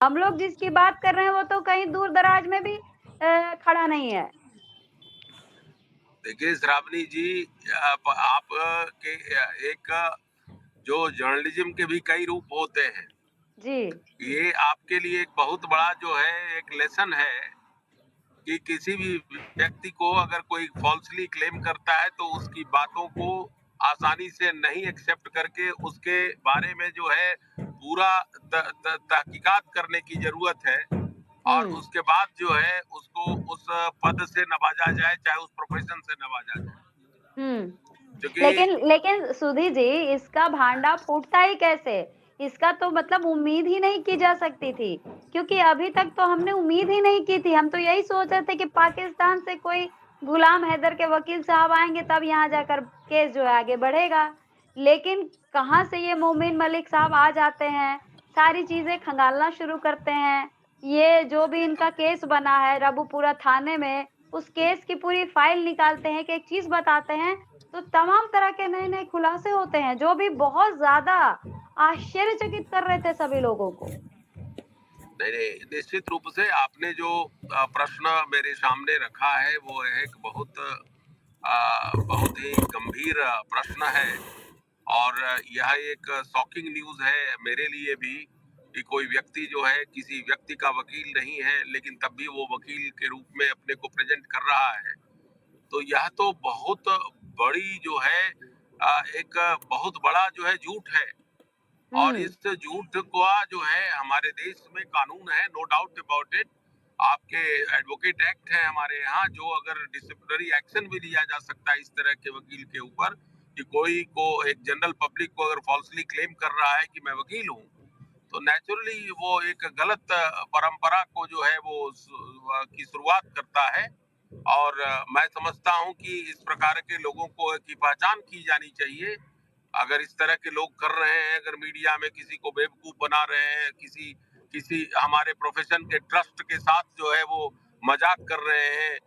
हम लोग जिसकी बात कर रहे हैं वो तो कहीं दूर-दराज में भी खड़ा नहीं है। देखिए श्रावणी जी, आप के एक जो जर्नलिज्म के भी कई रूप होते हैं। जी। ये आपके लिए एक बहुत बड़ा जो है एक लेसन है कि किसी भी व्यक्ति को अगर कोई फॉल्सली क्लेम करता है तो उसकी बातों को आसानी से नहीं एक्सेप्ट करके उसके बारे में जो है पूरा तहकीकात करने की जरूरत है। और हुँ। उसके बाद जो है उसको उस पद से नवाजा जाए, चाहे उस प्रोफेशन से नवाजा जाए, हुँ। क्योंकि लेकिन लेकिन सुधी जी, इसका भांडा फूटता ही कैसे? इसका तो मतलब उम्मीद ही नहीं की जा सकती थी, क्योंकि अभी तक तो हमने उम्मीद ही नहीं की थी। हम तो यही सोच रहे थे कि पाकिस्तान से कोई गुलाम हैदर के वकील साहब आएँगे तब यहाँ जाकर केस जो है आगे बढ़ेगा। लेकिन कहाँ से ये मोमिन मलिक साहब आ जाते हैं, सारी चीज़ें खंगालना शुरू करते हैं। ये जो भी इनका केस बना है रबूपुरा थाने में, उस केस की पूरी फाइल निकालते हैं कि एक चीज़ बताते हैं तो तमाम तरह के नए-नए खुलासे होते हैं, जो भी बहुत ज़्यादा आश्चर्यचकित कर रहे थे सभी लोगों को। नहीं नहीं, निश्चित रूप से आपने जो प्रश्न मेरे सामने रखा है वो एक बहुत ही गंभीर प्रश्न है। और यह एक शॉकिंग न्यूज़ है मेरे लिए भी कि कोई व्यक्ति जो है किसी व्यक्ति का वकील नहीं है, लेकिन तब भी वो वकील के रूप में अपने को प्रेज़ेंट कर रहा है। तो यह तो बहुत बड़ी जो है एक बहुत बड़ा जो है झूठ है। और हुँ, इस झूठ का जो है हमारे देश में कानून है, नो डाउट अबाउट इट। आपके एडवोकेट एक्ट है हमारे यहाँ, जो अगर डिसिप्लिनरी एक्शन भी लिया जा सकता है इस तरह के वकील के ऊपर कि कोई को एक जनरल पब्लिक को अगर फॉल्सली क्लेम कर रहा है कि मैं वकील हूँ, तो नेचुरली वो एक गलत परंपरा को जो है वो की शुरुआत करता है। और मैं समझता हूँ कि इस प्रकार के लोगों को की पहचान की जानी चाहिए। अगर इस तरह के लोग कर रहे हैं, अगर मीडिया में किसी को बेवकूफ बना रहे हैं, किसी किसी हमारे प्रोफेशन के ट्रस्ट के साथ जो है वो मजाक कर रहे हैं,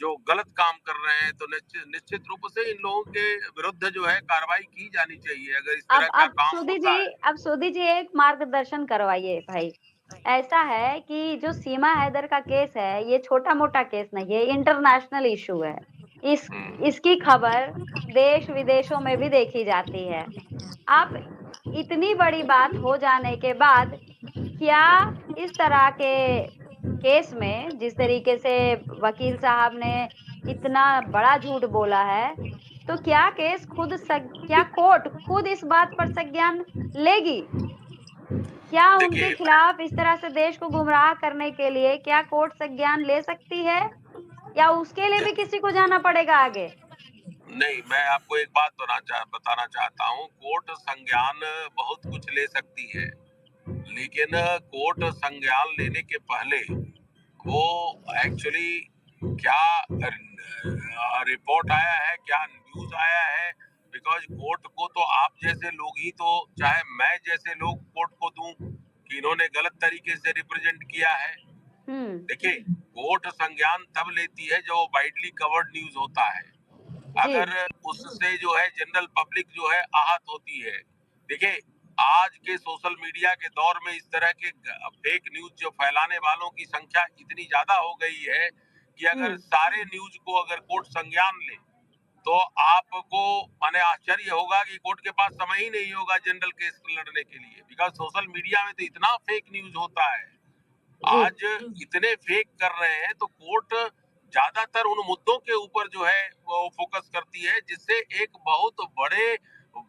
जो गलत काम कर रहे हैं, तो निश्चित निश्चित रूप से इन लोगों के विरुद्ध जो है कार्रवाई की जानी चाहिए अगर इस तरह का काम होता है। अब सुधी जी एक मार्गदर्शन करवाइए भाई। ऐसा है कि जो सीमा हैदर का केस है, ये छोटा-मोटा केस नहीं है, इंटरनेशनल इश्यू है। इस हम्म। इसकी खबर देश-विदेशों में भी देखी जाती है। आप इतनी बड़ी बात हो जाने के बाद क्या इस तरह के केस में जिस तरीके से वकील साहब ने इतना बड़ा झूठ बोला है, तो क्या कोर्ट खुद इस बात पर संज्ञान लेगी? क्या उनके देखिए, खिलाफ इस तरह से देश को गुमराह करने के लिए क्या कोर्ट संज्ञान ले सकती है? या उसके लिए भी किसी को जाना पड़ेगा आगे? नहीं, मैं आपको एक बात बताना चाहता हूँ, कोर्ट संज्ञान बहुत कुछ ले सकती है, लेकिन कोर्ट संज्ञान लेने के पहले वो एक्चुअली क्या रिपोर्ट आया है, क्या न्यूज़ आया है, बिकॉज़ कोर्ट को तो आप जैसे लोग ही तो, चाहे मैं जैसे लोग कोर्ट को दूँ कि इन्होंने गलत तरीके से रिप्रेज़ेंट किया है। हुँ, देखिए, कोर्ट संज्ञान तब लेती है जब वो वाइडली कवर्ड न्यूज़ होता है। जी, अगर उससे जो है जनरल पब्लिक जो है आहत होती है। देखिए, आज के सोशल मीडिया के दौर में इस तरह के फेक न्यूज जो फैलाने वालों की संख्या इतनी ज्यादा हो गई है कि अगर हुँ, सारे न्यूज को अगर कोर्ट संज्ञान ले तो आपको माने आश्चर्य होगा कि कोर्ट के पास समय ही नहीं होगा जनरल केस लड़ने के लिए, बिकॉज सोशल मीडिया में तो इतना फेक न्यूज होता है। जी, आज इतने फेक कर रहे हैं तो कोर्ट ज्यादातर उन मुद्दों के ऊपर जो है वो फोकस करती है जिससे एक बहुत बड़े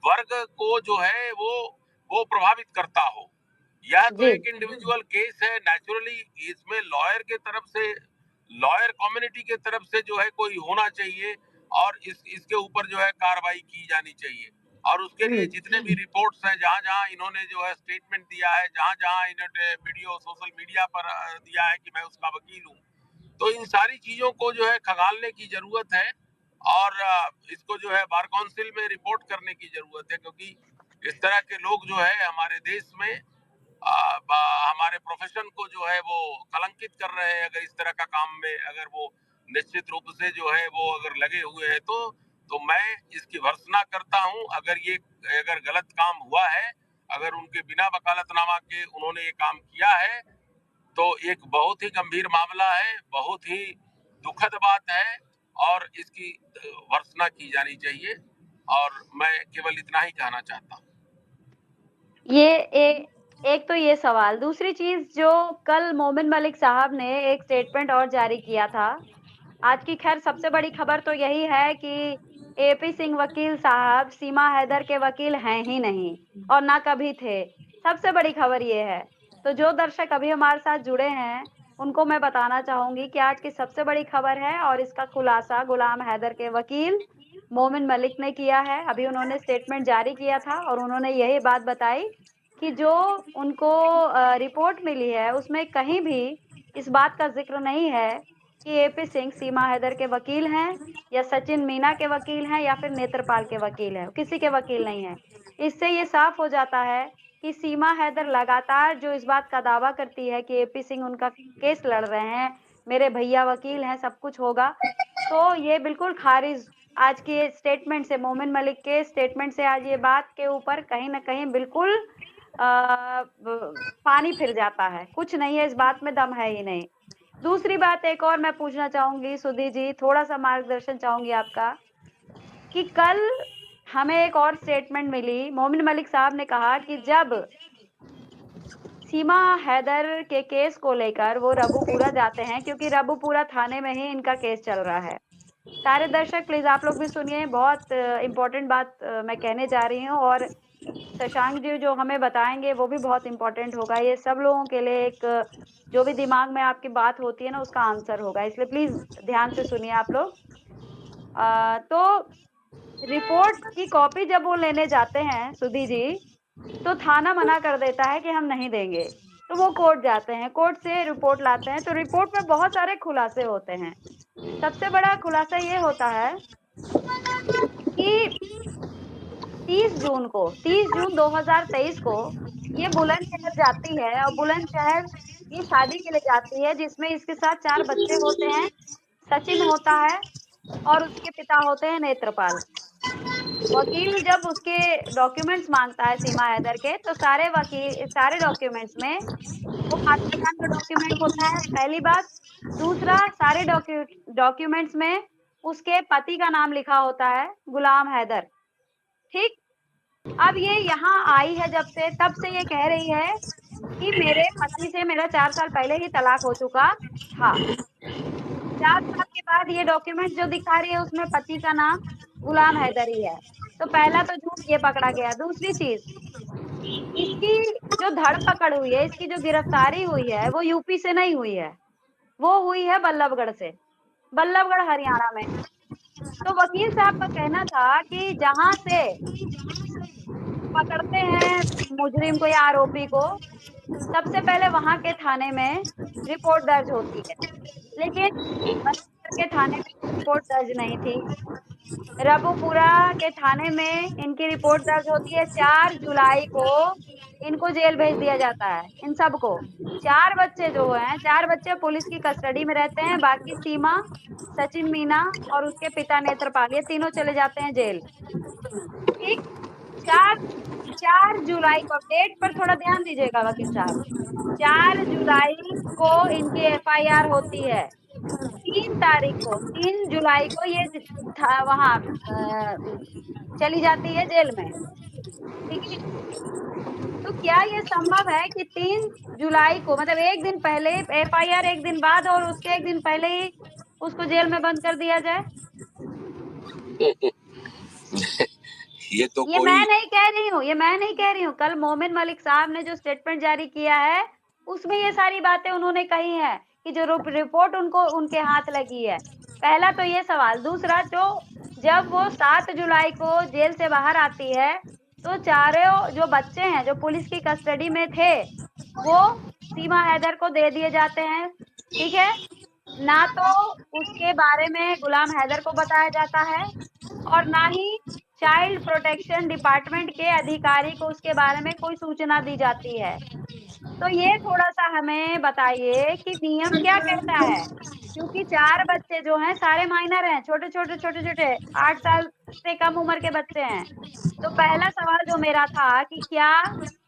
वर्ग को जो है वो प्रभावित करता हो। यह तो जी, एक इंडिविजुअल केस है, नेचुरली इसमें लॉयर के तरफ से, लॉयर कम्युनिटी के तरफ से जो है कोई होना चाहिए और इसके ऊपर जो है कार्रवाई की जानी चाहिए। और उसके लिए हुँ, जितने भी रिपोर्ट्स हैं, जहां जहां इन्होंने जो है स्टेटमेंट दिया है, जहां जहां इन्होंने वीडियो सोशल मीडिया पर दिया है कि मैं उसका वकील हूँ, तो इन सारी चीजों को जो है खंगालने की जरूरत है। और इसको जो है बार काउंसिल में रिपोर्ट करने की जरूरत है, क्योंकि इस तरह के लोग जो है हमारे देश में हमारे प्रोफेशन को जो है वो कलंकित कर रहे हैं। अगर इस तरह का काम में अगर वो निश्चित रूप से जो है वो अगर लगे हुए हैं तो मैं इसकी भर्त्सना करता हूं। अगर ये अगर गलत काम हुआ है अगर उनके बिना वकालतनामा के उन्होंने ये काम किया है तो एक बहुत ही गंभीर मामला है, बहुत ही दुखद बात है और इसकी भर्त्सना की जानी चाहिए और मैं केवल इतना ही कहना चाहता हूँ। ये एक तो ये सवाल, दूसरी चीज़ जो कल मोमिन मलिक साहब ने एक स्टेटमेंट और जारी किया था। आज की ख़ैर सबसे बड़ी खबर तो यही है कि एपी सिंह वकील साहब सीमा हैदर के वकील हैं ही नहीं और ना कभी थे। सबसे बड़ी खबर ये है। तो जो दर्शक अभी हमारे साथ जुड़े हैं, उनको मैं बताना चाहूँगी कि आज की सबसे बड़ी खबर है और इसका खुलासा गुलाम हैदर के वकील मोमिन मलिक ने किया है। अभी उन्होंने स्टेटमेंट जारी किया था और उन्होंने यही बात बताई कि जो उनको रिपोर्ट मिली है, उसमें कहीं भी इस बात का ज़िक्र नहीं है कि एपी सिंह सीमा हैदर के वकील हैं या सचिन मीना के वकील हैं या फिर नेत्रपाल के वकील हैं, किसी के वकील नहीं हैं। इससे ये साफ हो जाता है कि सीमा हैदर लगातार जो इस बात का दावा करती है कि एपी सिंह उनका केस लड़ रहे हैं, मेरे भैया वकील हैं, सब कुछ होगा, तो ये बिल्कुल खारिज आज के स्टेटमेंट से मोमिन मलिक के स्टेटमेंट से आज ये बात के ऊपर कहीं न कहीं बिल्कुल पानी फिर जाता है। कुछ नहीं है, इस बात में दम है ही नहीं। दूसरी बात एक और मैं पूछना चाहूँगी सुधी जी, थोड़ा-सा मार्गदर्शन चाहूँगी आपका कि कल हमें एक और स्टेटमेंट मिली, मोमिन मलिक साहब ने कहा कि जब सीमा हैदर के केस को लेकर वो रबूपुरा जाते हैं क्योंकि रबूपुरा थाने में ही इनका केस चल रहा है। सारे दर्शक प्लीज़ आप लोग भी सुनिए, बहुत इम्पोर्टेंट बात मैं कहने जा रही हूँ और शशांक जी जो हमें बताएँगे वो भी बहुत इम्पोर्टेंट होगा। ये सब लोगों के लिए एक जो भी दिमाग में आपकी बात होती है ना उसका आंसर होगा, इसलिए प्लीज़ ध्यान से सुनिए आप लोग। तो रिपोर्ट की कॉपी जब वो लेने जाते हैं सुधी जी, तो थाना मना कर देता है कि हम नहीं देंगे। तो वो कोर्ट जाते हैं, कोर्ट से रिपोर्ट लाते हैं, तो रिपोर्ट में बहुत सारे खुलासे होते हैं। सबसे बड़ा खुलासा ये होता है कि 30 जून 2023 को ये बुलंदशहर जाती है और बुलंदशहर ये शादी के लिए जाती है जिसमें इसके साथ 4 बच्चे होते हैं, सचिन होता है और उसके पिता होते हैं नेत्रपाल। वकील जब उसके डॉक्यूमेंट्स माँगता है सीमा हैदर के, तो सारे डॉक्यूमेंट्स में वो खातिरदान का डॉक्यूमेंट होता है, पहली बात। दूसरा सारे डॉक्यूमेंट्स में उसके पति का नाम लिखा होता है, गुलाम हैदर, ठीक? अब ये यहाँ आई है जब से, तब से ये कह रही है कि मेरे पति से मेरा 4 साल पहले ही तलाक हो चुका था। 4 साल के बाद ये डॉक्यूमेंट जो दिखा रही है उसमें पति का नाम गुलाम हैदर ही है। तो पहला तो झूठ ये पकड़ा गया। दूसरी चीज़, इसकी जो धर-पकड़ हुई है, इसकी जो गिरफ्तारी हुई है, वो यूपी से नहीं हुई है, वो हुई है बल्लभगढ़ से, बल्लभगढ़ हरियाणा में। तो वकील साहब का कहना था कि जहाँ से पकड़ते हैं मुजरिम को या आरोपी को, सबसे पहले वहाँ के थाने में रिपोर्ट दर्ज होती है। लेकिन बस्तर के थाने में रिपोर्ट दर्ज नहीं थी। रबूपुरा के थाने में इनकी रिपोर्ट दर्ज होती है, 4 जुलाई को इनको जेल भेज दिया जाता है, इन सबको। 4 बच्चे जो हैं, 4 बच्चे पुलिस की कस्टडी में रहते हैं, बाकी सीमा, सचिन मीना और उसके पिता नेत्रपाल, ये तीनों चले जाते हैं जेल। ठीक? 4 4 जुलाई को, डेट पर थोड़ा ध्यान दीजिएगा वकील साहब। 4 जुलाई को इनकी एफआईआर होती है। 3 जुलाई को ये था वहाँ चली जाती है जेल में, ठीक है? तो क्या ये संभव है कि 3 जुलाई को मतलब 1 दिन पहले एफआईआर 1 दिन बाद और उसके 1 दिन पहले ही उसको जेल में बंद कर दिया जाए? ये तो ये कोई मैं नहीं कह रही हूँ। कल मोमिन मलिक साहब ने जो स्टेटमेंट जारी किया है, उसमें ये सारी बातें उन्होंने कही हैं कि जो रिपोर्ट उनको उनके हाथ लगी है। पहला तो ये सवाल, दूसरा जब वो 7 जुलाई को जेल से बाहर आती है, तो चारों जो बच्चे हैं, जो पुलिस की कस्टडी में थे, वो सीमा हैदर को दे दिए जाते हैं, ठीक है? ना तो उसके बारे में गुलाम हैदर को बताया जाता है और ना ही चाइल्ड प्रोटेक्शन डिपार्टमेंट के अधिकारी को उसके बारे में कोई सूचना दी जाती है। तो ये थोड़ा-सा हमें बताइए कि नियम क्या कहता है? क्योंकि 4 बच्चे जो हैं सारे माइनर हैं, छोटे-छोटे, छोटे-छोटे 8 साल से कम उम्र के बच्चे हैं। तो पहला सवाल जो मेरा था कि क्या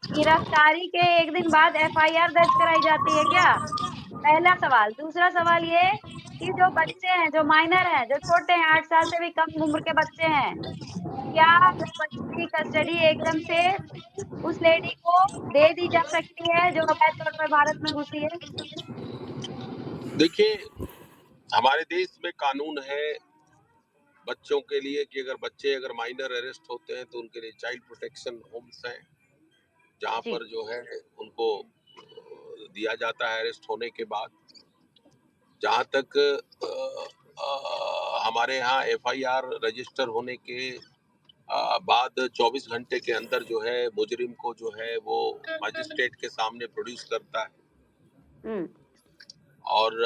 गिरफ्तारी के 1 दिन बाद एफआईआर दर्ज कराई जाती है क्या? पहला सवाल। दूसरा सवाल ये कि जो बच्चे हैं, जो माइनर हैं, जो छोटे हैं, 8 साल से भी कम उम्र के बच्चे हैं, क्या उस बच्चे की कस्टडी एकदम से उस लेडी को दे दी जा सकती है जो अवैध तौर पर भारत में घुसी है? देखिए, हमारे देश में कानून है बच्चों के लिए कि अगर बच्चे अगर माइनर अरेस्ट होते हैं तो उनके लिए चाइल्ड प्रोटेक्शन होम्स हैं, जहाँ जी। पर जो है उनको दिया जाता है अरेस्ट होने के बाद। जहाँ तक हमारे यहाँ एफआईआर रजिस्टर होने के बाद 24 घंटे के अंदर जो है मुजरिम को जो है वो मजिस्ट्रेट के सामने प्रोड्यूस करता है हुँ, और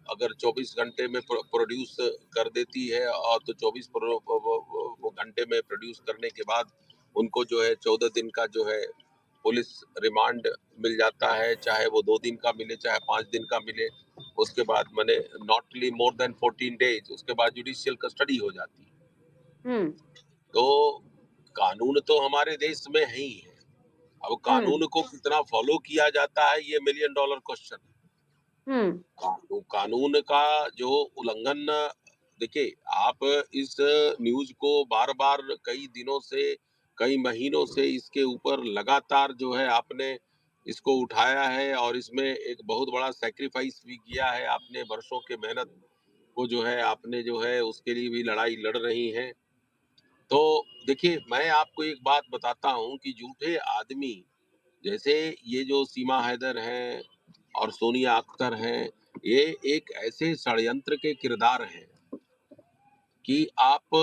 अगर 24 घंटे में प्रोड्यूस कर देती है और तो 24 वो घंटे में प्रोड्यूस करने के बाद उनको जो है 14 दिन का जो है पुलिस रिमांड मिल जाता है, चाहे वो 2 दिन का मिले, चाहे 5 दिन का मिले। उसके बाद माने नॉट मोर देन 14 डेज उसके बाद जुडिशियल कस्टडी हो जाती है। हुँ, तो कानून तो हमारे देश में है ही है। अब हुँ, कानून को कितना फॉलो किया जाता है ये मिलियन डॉलर क्वेश्चन है। हुँ, कानून का जो उल्लंघन देखिए आप इस न्यूज को बार बार कई दिनों से कई महीनों से इसके ऊपर लगातार जो है आपने इसको उठाया है और इसमें एक बहुत बड़ा सैक्रिफाइस भी किया है आपने वर्षों के मेहनत को जो है आपने जो है उसके लिए भी लड़ाई लड़ रही हैं तो देखिए मैं आपको एक बात बताता हूँ कि झूठे आदमी जैसे ये जो सीमा हैदर हैं और सोनिया अख्तर हैं ये एक ऐसे षड्यंत्र के किरदार हैं कि आप